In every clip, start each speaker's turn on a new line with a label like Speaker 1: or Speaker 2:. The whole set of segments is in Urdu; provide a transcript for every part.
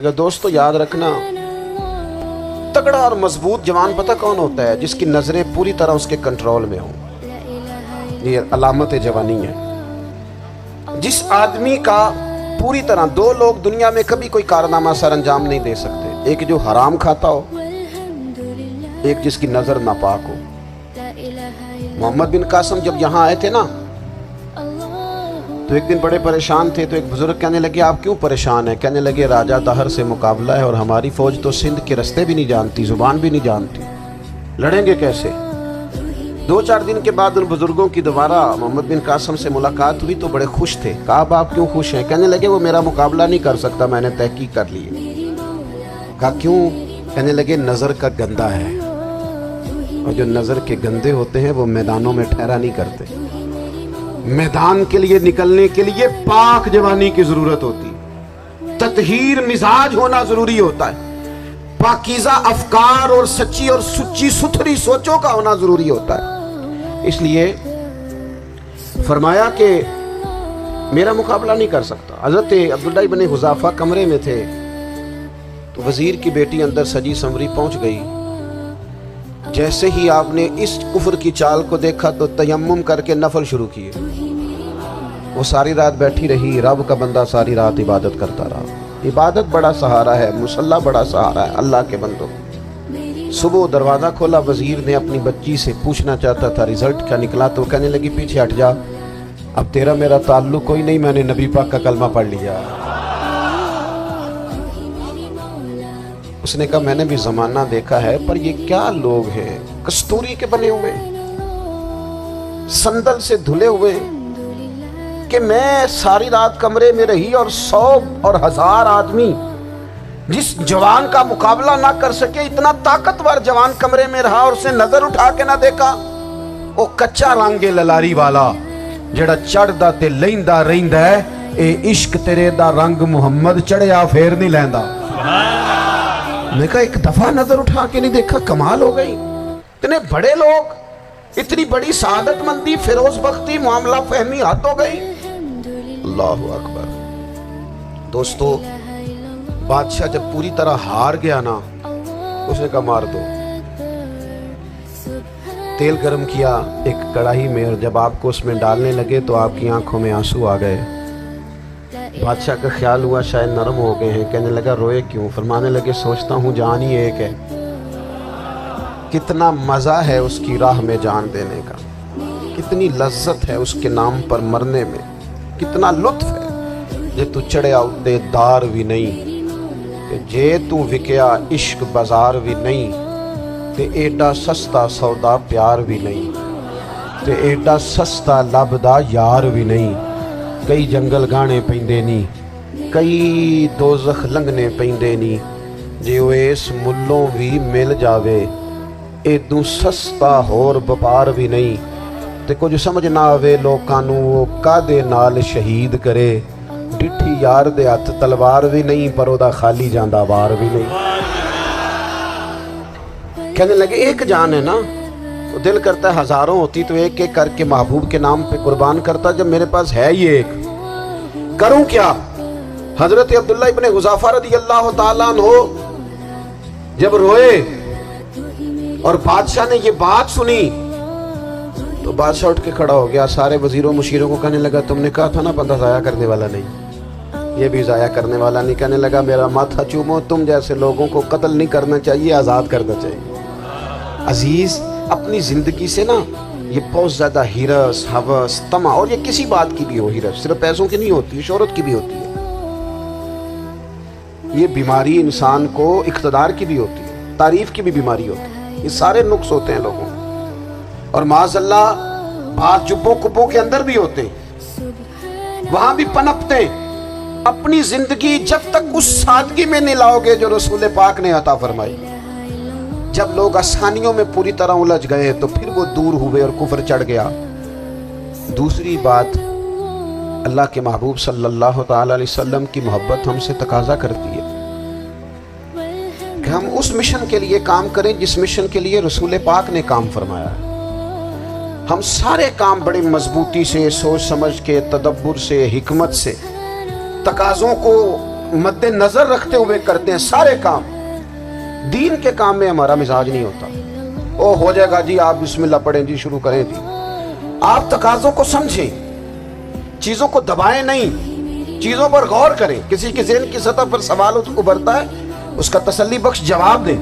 Speaker 1: دوستو یاد رکھنا، تگڑا اور مضبوط جوان پتہ کون ہوتا ہے؟ جس کی نظریں پوری طرح اس کے کنٹرول میں ہوں۔ یہ علامت جوانی ہے۔ جس آدمی کا پوری طرح، دو لوگ دنیا میں کبھی کوئی کارنامہ سر انجام نہیں دے سکتے، ایک جو حرام کھاتا ہو، ایک جس کی نظر ناپاک ہو۔ محمد بن قاسم جب یہاں آئے تھے نا تو ایک دن بڑے پریشان تھے، تو ایک بزرگ کہنے لگے آپ کیوں پریشان ہیں؟ کہنے لگے راجہ دہر سے مقابلہ ہے اور ہماری فوج تو سندھ کے رستے بھی نہیں جانتی، زبان بھی نہیں جانتی، لڑیں گے کیسے؟ دو چار دن کے بعد ان بزرگوں کی دوبارہ محمد بن قاسم سے ملاقات ہوئی تو بڑے خوش تھے۔ کہا آپ کیوں خوش ہیں؟ کہنے لگے وہ میرا مقابلہ نہیں کر سکتا، میں نے تحقیق کر لی ہے۔ کہا کیوں؟ کہنے لگے نظر کا گندہ ہے، اور جو نظر کے گندے ہوتے ہیں وہ میدانوں میں ٹھہرا نہیں کرتے۔ میدان کے لیے نکلنے کے لیے پاک جوانی کی ضرورت ہوتی، تطہیر مزاج ہونا ضروری ہوتا ہے، پاکیزہ افکار اور سچی اور سچی ستھری سوچوں کا ہونا ضروری ہوتا ہے۔ اس لیے فرمایا کہ میرا مقابلہ نہیں کر سکتا۔ حضرت عبداللہ ابن حذافہ کمرے میں تھے تو وزیر کی بیٹی اندر سجی سنوری پہنچ گئی۔ جیسے ہی آپ نے اس کفر کی چال کو دیکھا تو تیمم کر کے نفل شروع کیے۔ وہ ساری رات بیٹھی رہی، رب کا بندہ ساری رات عبادت کرتا رہا۔ عبادت بڑا سہارا ہے، مصلی بڑا سہارا ہے اللہ کے بندوں۔ صبح دروازہ کھولا، وزیر نے اپنی بچی سے پوچھنا چاہتا تھا رزلٹ کیا نکلا، تو کہنے لگی پیچھے ہٹ جا، اب تیرا میرا تعلق کوئی نہیں، میں نے نبی پاک کا کلمہ پڑھ لیا۔ اس نے کہا میں نے بھی زمانہ دیکھا ہے، پر یہ کیا لوگ ہیں، کستوری کے بنے ہوئے، سندل سے دھلے ہوئے، کہ میں ساری رات کمرے میں رہی اور 100 اور 1000 آدمی جس جوان کا مقابلہ نہ کر سکے، اتنا طاقتور جوان کمرے میں رہا اور اسے نظر اٹھا کے نہ دیکھا۔ وہ کچا رنگے للاری والا جڑا چڑھدا تے لیندا رہندا ہے، اے عشق تیرے دا رنگ محمد چڑھیا پھر نہیں لیندا۔ میں کہا ایک دفعہ نظر اٹھا کے نہیں دیکھا، کمال ہو گئی۔ اتنے بڑے لوگ، اتنی بڑی سعادت مندی، فیروز بختی، معاملہ فہمی حد ہو گئی۔ اللہ اکبر۔ دوستو بادشاہ جب پوری طرح ہار گیا نا، اس نے کہا مار دو۔ تیل گرم کیا ایک کڑاہی میں، اور جب آپ کو اس میں ڈالنے لگے تو آپ کی آنکھوں میں آنسو آ گئے۔ بادشاہ کا خیال ہوا شاید نرم ہو گئے ہیں، کہنے لگا روئے کیوں؟ فرمانے لگے سوچتا ہوں جان ہی ایک ہے، کتنا مزہ ہے اس کی راہ میں جان دینے کا، کتنی لذت ہے اس کے نام پر مرنے میں، کتنا لطف ہے۔ جے تو چڑھیا اتے دار بھی نہیں، تے جے تو وکیا عشق بازار بھی نہیں، تے ایڈا سستا سودا پیار بھی نہیں، تے ایڈا سستا لبدا یار بھی نہیں۔ کئی جنگل گانے پیندے نہیں، کئی دوزخ لنگنے پیندے نہیں، جے وہ اس ملوں بھی مل جاوے، ایدوں سستا ہور بپار بھی نہیں۔ تے کچھ سمجھ نہ آوے لوکاں نوں وہ کادے نال شہید کرے، ڈٹھی یار دے ہتھ تلوار بھی نہیں، پر او دا خالی جاندہ وار بھی نہیں۔ کہنے لگے ایک جان ہے نا، تو دل کرتا ہے ہزاروں ہوتی تو ایک ایک کر کے محبوب کے نام پہ قربان کرتا، جب میرے پاس ہے ہی ایک، کروں کیا؟ حضرت عبداللہ ابن حذافہ رضی اللہ تعالیٰ عنہ جب روئے اور بادشاہ نے یہ بات سنی تو بادشاہ اٹھ کے کھڑا ہو گیا، سارے وزیروں مشیروں کو کہنے لگا تم نے کہا تھا نا بندہ ضائع کرنے والا نہیں، یہ بھی ضائع کرنے والا نہیں۔ کہنے لگا میرا ماتھا چومو، تم جیسے لوگوں کو قتل نہیں کرنا چاہیے، آزاد کرنا چاہیے۔ عزیز اپنی زندگی سے نا یہ بہت زیادہ ہرس، ہوس، طمع، اور یہ کسی بات کی بھی ہو، ہرس صرف پیسوں کی نہیں ہوتی، شہرت کی بھی ہوتی ہے، یہ بیماری انسان کو اقتدار کی بھی ہوتی ہے، تعریف کی بھی بیماری ہوتی ہے، یہ سارے نقص ہوتے ہیں لوگوں، اور معاذ اللہ بعض جبوں کبوں کے اندر بھی ہوتے ہیں، وہاں بھی پنپتے ہیں۔ اپنی زندگی جب تک اس سادگی میں نہیں لاؤ گے جو رسول پاک نے عطا فرمائی، جب لوگ آسانیوں میں پوری طرح الجھ گئے تو پھر وہ دور ہوئے اور کفر چڑھ گیا۔ دوسری بات، اللہ کے محبوب صلی اللہ تعالی علیہ وسلم کی محبت ہم سے تقاضا کرتی ہے کہ ہم اس مشن کے لیے کام کریں جس مشن کے لیے رسول پاک نے کام فرمایا ہے۔ ہم سارے کام بڑی مضبوطی سے، سوچ سمجھ کے، تدبر سے، حکمت سے، تقاضوں کو مد نظر رکھتے ہوئے کرتے ہیں سارے کام. دین کے کام میں ہمارا مزاج نہیں ہوتا. او ہو جائے گا جی، آپ بسم اللہ پڑھیں جی، شروع کریں جی. آپ تقاضوں کو سمجھیں، چیزوں کو دبائیں نہیں، چیزوں پر غور کریں. کسی کے ذہن کی سطح پر سوال ابھرتا ہے، اس کا تسلی بخش جواب دیں.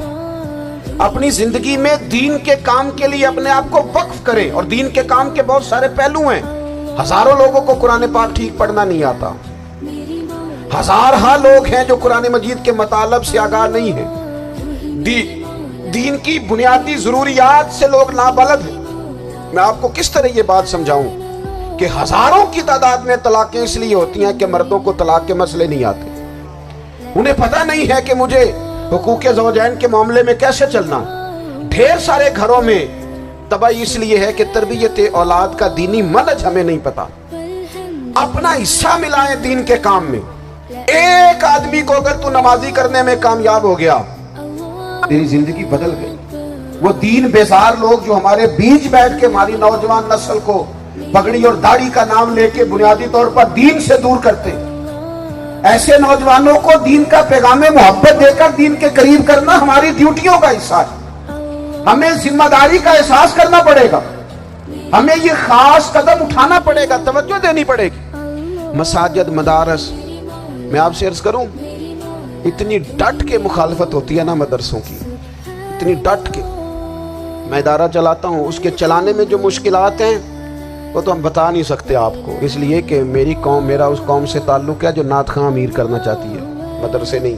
Speaker 1: اپنی زندگی میں دین کے کام کے لیے اپنے آپ کو وقف کریں. اور دین کے کام کے بہت سارے پہلو ہیں. ہزاروں لوگوں کو قرآن پاک ٹھیک پڑھنا نہیں آتا. ہزارہ لوگ ہیں جو قرآن مجید کے مطالب سے آگاہ نہیں ہیں. دین کی بنیادی ضروریات سے لوگ نابلد ہیں. میں آپ کو کس طرح یہ بات سمجھاؤں کہ ہزاروں کی تعداد میں طلاقیں اس لیے ہوتی ہیں کہ مردوں کو طلاق کے مسئلے نہیں آتے. انہیں پتہ نہیں ہے کہ مجھے حقوق زوجین کے معاملے میں کیسے چلنا. ڈھیر سارے گھروں میں تباہی اس لیے ہے کہ تربیت اولاد کا دینی منہج ہمیں نہیں پتا. اپنا حصہ ملائیں دین کے کام میں. ایک آدمی کو اگر تو نمازی کرنے میں کامیاب ہو گیا، تیری زندگی بدل گئی. وہ دین بیزار لوگ جو ہمارے بیچ بیٹھ کے ہماری نوجوان نسل کو پگڑی اور داڑھی کا نام لے کے بنیادی طور پر دین سے دور کرتے، ایسے نوجوانوں کو دین کا پیغام محبت دے کر دین کے قریب کرنا ہماری ڈیوٹیوں کا حصہ ہے. ہمیں ذمہ داری کا احساس کرنا پڑے گا. ہمیں یہ خاص قدم اٹھانا پڑے گا، توجہ دینی پڑے گی. مساجد، مدارس، میں آپ سے عرض کروں، اتنی ڈٹ کے مخالفت ہوتی ہے نا مدرسوں کی، اتنی ڈٹ کے. میں ادارہ چلاتا ہوں، اس کے چلانے میں جو مشکلات ہیں وہ تو ہم بتا نہیں سکتے آپ کو، اس لیے کہ میری قوم، میرا اس قوم سے تعلق ہے جو نعت خواں امیر کرنا چاہتی ہے، مدرسے نہیں.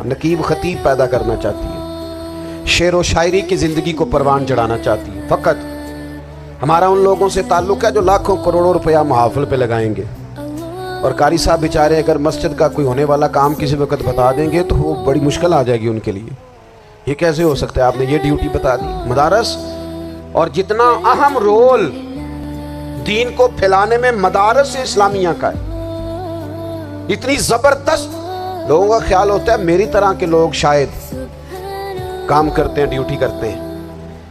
Speaker 1: نقیب خطیب پیدا کرنا چاہتی ہے، شعر و شاعری کی زندگی کو پروان چڑھانا چاہتی ہے. فقط ہمارا ان لوگوں سے تعلق ہے جو لاکھوں کروڑوں روپیہ محافل پہ لگائیں گے. اور قاری صاحب بیچارے اگر مسجد کا کوئی ہونے والا کام کسی وقت بتا دیں گے تو وہ بڑی مشکل آ جائے گی ان کے لیے. یہ کیسے ہو سکتا ہے، آپ نے یہ ڈیوٹی بتا دی. مدارس، اور جتنا اہم رول دین کو پھیلانے میں مدارس اسلامیہ کا ہے، اتنی زبردست. لوگوں کا خیال ہوتا ہے میری طرح کے لوگ شاید کام کرتے ہیں، ڈیوٹی کرتے ہیں.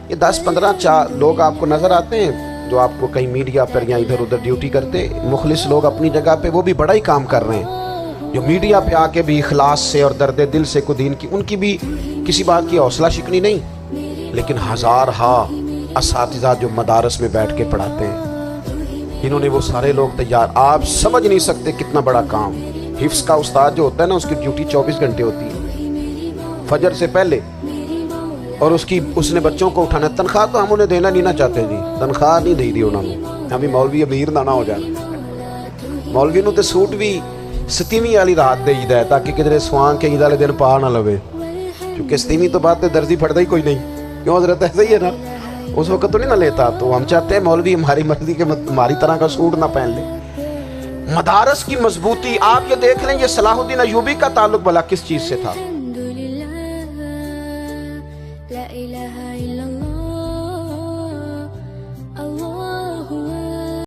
Speaker 1: یہ 10-15 لوگ آپ کو نظر آتے ہیں جو آپ کو کہیں میڈیا پر یا ادھر ادھر ڈیوٹی کرتے. مخلص لوگ اپنی جگہ پہ وہ بھی بڑا ہی کام کر رہے ہیں، جو میڈیا پہ آ کے بھی اخلاص سے اور درد دل سے کو دین کی، ان کی بھی کسی بات کی حوصلہ شکنی نہیں. لیکن ہزارہ اساتذہ جو مدارس میں بیٹھ کے پڑھاتے ہیں، انہوں نے وہ سارے لوگ تیار. آپ سمجھ نہیں سکتے کتنا بڑا کام. حفظ کا استاد جو ہوتا ہے نا، اس کی ڈیوٹی 24 گھنٹے ہوتی ہے فجر سے پہلے، اور اس نے بچوں کو اٹھانا. تنخواہ تو ہم انہیں دینا نہیں نہ چاہتے جی، تنخواہ نہیں دی دی انہوں نے. ہمیں مولوی امیر نہ ہو جانا. مولوی نو تے سوٹ بھی 27ویں والی رات دے ہے تاکہ کدھر سوان کے عید والے دن پا نہ لوے، کیونکہ 27ویں تو بات درزی پھڑتا ہی کوئی نہیں. کیوں حضرت ایسا ہی ہے نا، اس وقت تو نہیں نہ لیتا. تو ہم چاہتے ہیں مولوی ہماری مرضی کے ہماری طرح کا سوٹ نہ پہن لے. مدارس کی مضبوطی آپ یہ دیکھ لیں، یہ صلاح الدین ایوبی کا تعلق بھلا کس چیز سے تھا؟